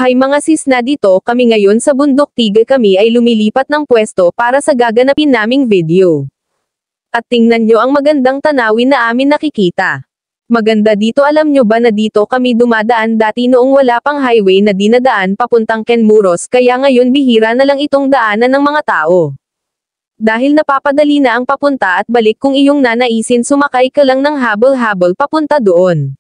Hay mga sis, na dito kami ngayon sa Bundok Tiga. Kami ay lumilipat ng pwesto para sa gaganapin naming video. At tingnan nyo ang magandang tanawin na amin nakikita. Maganda dito. Alam nyo ba na dito kami dumadaan dati noong wala pang highway na dinadaan papuntang Kenmuros, kaya ngayon bihira na lang itong daanan ng mga tao. Dahil napapadali na ang papunta at balik, kung iyong nanaisin sumakay ka lang ng habol-habol papunta doon.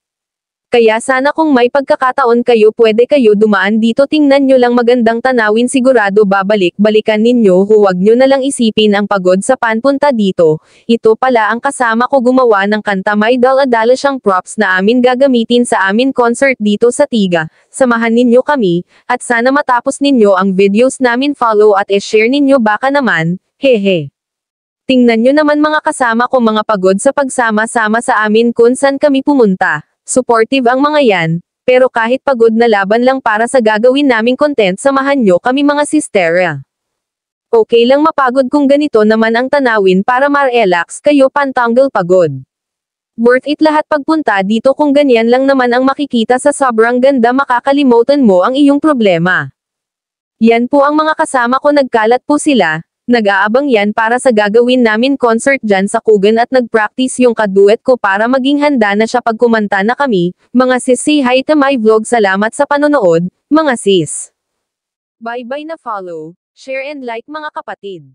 Kaya sana kung may pagkakataon kayo pwede kayo dumaan dito, tingnan nyo lang magandang tanawin, sigurado babalik-balikan ninyo. Huwag nyo na lang isipin ang pagod sa panpunta dito. Ito pala ang kasama ko gumawa ng kanta, may dala-dala siyang props na amin gagamitin sa amin concert dito sa Tiga. Samahan ninyo kami, at sana matapos ninyo ang videos namin, follow at i-share ninyo baka naman, hehe. Tingnan nyo naman mga kasama ko, mga pagod sa pagsama-sama sa amin kung saan kami pumunta. Supportive ang mga yan, pero kahit pagod na laban lang para sa gagawin naming content, samahan nyo kami mga sistera. Okay lang mapagod kung ganito naman ang tanawin para ma-relax kayo, pantanggal pagod. Worth it lahat pagpunta dito kung ganyan lang naman ang makikita sa sobrang ganda, makakalimutan mo ang iyong problema. Yan po ang mga kasama ko, nagkalat po sila. Nag-aabang yan para sa gagawin namin concert dyan sa Kugan at nag-practice yung kaduet ko para maging handa na siya pag kumanta na kami. Mga sis, say hi to my vlog. Salamat sa panonood, mga sis. Bye bye na follow, share and like mga kapatid.